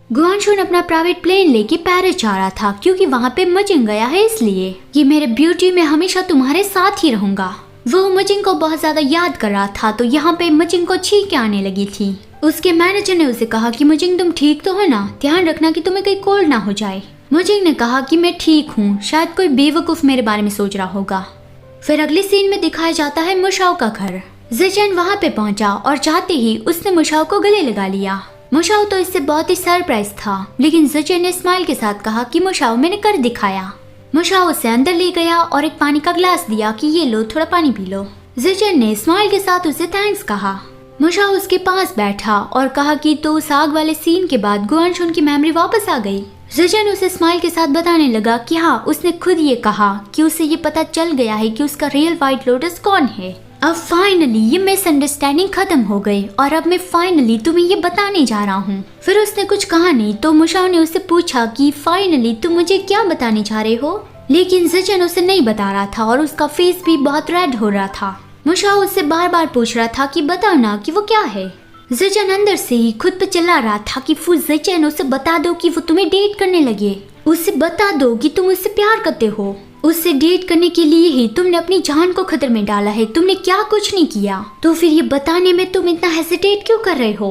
गुआनशुन अपना private plane लेके Paris जा रहा था क्योंकि वहाँ पे मजिंग गया है, इसलिए कि मेरे ब्यूटी में हमेशा तुम्हारे साथ ही रहूंगा। वो मजिंग को बहुत ज्यादा याद कर रहा था तो यहाँ पे मजिंग को छींकें आने लगी थी। उसके मैनेजर ने उसे कहा कि मजिंग तुम ठीक तो हो ना, ध्यान रखना कि तुम्हें कहीं कोल्ड ना हो जाए। मजिंग ने कहा कि मैं ठीक हूँ, शायद कोई बेवकूफ मेरे बारे में सोच रहा होगा। फिर अगले सीन में दिखाया जाता है मुशाओ का घर। ज़ेचेन वहाँ पे पहुंचा और जाते ही उसने मुशाओ को गले लगा लिया। मुशाओ तो इससे बहुत ही सरप्राइज था, लेकिन ज़ेचेन ने स्माइल के साथ कहा कि मुशाओ मैंने कर दिखाया। मुशाओ उसे अंदर ले गया और एक पानी का ग्लास दिया कि ये लो, थोड़ा पानी पी लो। ज़ेचेन ने स्माइल के साथ उसे थैंक्स कहा। मुशाओ उसके पास बैठा और कहा कि तो उस आग वाले सीन के बाद गुआनशुन की मेमोरी वापस आ गई। ज़ेचेन उसे स्माइल के साथ बताने लगा कि हाँ, उसने खुद ये कहा कि उसे ये पता चल गया है कि उसका रियल व्हाइट लोटस कौन है। अब फाइनली ये मिसअंडरस्टैंडिंग खत्म हो गई और अब मैं फाइनली तुम्हें ये बताने जा रहा हूँ। फिर उसने कुछ कहा नहीं तो मुशाओ ने उससे पूछा कि फाइनली तुम मुझे क्या बताने जा रहे हो, लेकिन ज़ेचेन उसे नहीं बता रहा था और उसका फेस भी बहुत रेड हो रहा था। मुशाओ उससे बार बार पूछ रहा था कि बताओ ना कि वो क्या है। ज़ेचेन अंदर से ही खुद पे चिल्ला रहा था कि ज़ेचेन उसे बता दो कि वो तुम्हें डेट करने लगे, उसे बता दो कि तुम उससे प्यार करते हो। उससे डेट करने के लिए ही तुमने अपनी जान को खतरे में डाला है, तुमने क्या कुछ नहीं किया, तो फिर ये बताने में तुम इतना हेसिटेट क्यों कर रहे हो।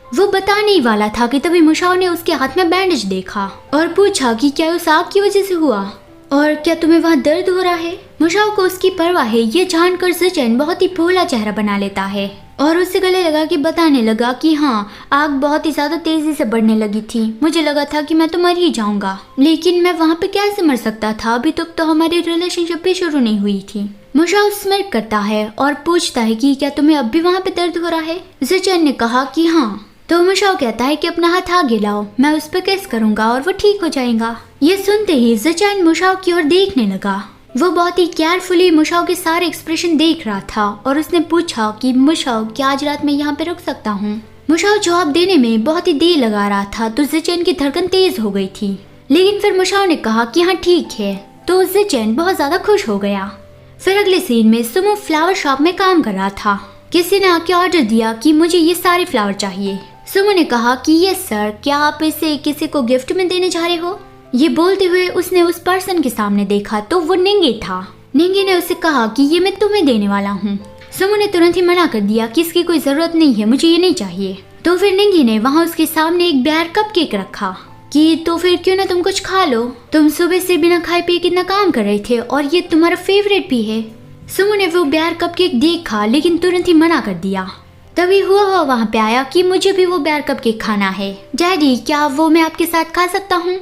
वो बताने ही वाला था कि तभी मुशाओ ने उसके हाथ में बैंडेज देखा और पूछा कि क्या उस आग की वजह से हुआ और क्या तुम्हें वहाँ दर्द हो रहा है। मुशाओ को उसकी परवाह है ये जानकर ज़ेचेन बहुत ही भोला चेहरा बना लेता है और उससे गले लगा कि बताने लगा कि हाँ, आग बहुत ही ज्यादा तेजी से बढ़ने लगी थी, मुझे लगा था कि मैं तो मर ही जाऊंगा, लेकिन मैं वहाँ पे कैसे मर सकता था, अभी तक तो हमारी रिलेशनशिप भी शुरू नहीं हुई थी। मुशाओ स्मिर्क करता है और पूछता है कि क्या तुम्हें अब भी वहाँ पे दर्द हो रहा है। ज़ेचेन ने कहा कि हाँ, तो मुशाओ कहता है कि अपना हाथ आगे लाओ, मैं उस पर किस करूंगा और वो ठीक हो जाएगा। ये सुनते ही ज़ेचेन मुशाओ की ओर देखने लगा। वो बहुत ही केयरफुली मुशाओ के सारे एक्सप्रेशन देख रहा था और उसने पूछा कि मुशाओ क्या आज रात में यहाँ पे रुक सकता हूँ। मुशाओ जवाब देने में बहुत ही देर लगा रहा था तो ज़ेचेन की धड़कन तेज हो गई थी, लेकिन फिर मुशाओ ने कहा कि हाँ ठीक है, तो ज़ेचेन बहुत ज्यादा खुश हो गया। फिर अगले सीन में सुमो फ्लावर शॉप में काम कर रहा था। किसी ने आके ऑर्डर दिया कि मुझे ये सारे फ्लावर चाहिए। सुमो ने कहा कि यस सर, क्या आप इसे किसी को गिफ्ट में देने जा रहे हो। ये बोलते हुए उसने उस पर्सन के सामने देखा तो वो निंगे था। निंगे ने उसे कहा कि ये मैं तुम्हें देने वाला हूँ। सुमो ने तुरंत ही मना कर दिया कि इसकी कोई जरूरत नहीं है, मुझे ये नहीं चाहिए। तो फिर निंगे ने वहाँ उसके सामने एक बेयर कपकेक रखा कि तो फिर क्यों ना तुम कुछ खा लो, तुम सुबह से बिना खाए पिए कितना काम कर रहे थे और ये तुम्हारा फेवरेट भी है। सुमो ने वो बेयर कपकेक देखा लेकिन तुरंत ही मना कर दिया। तभी हुआ वहाँ पे आया कि मुझे भी वो बेयर कपकेक खाना है। डैडी क्या वो मैं आपके साथ खा सकता हूँ।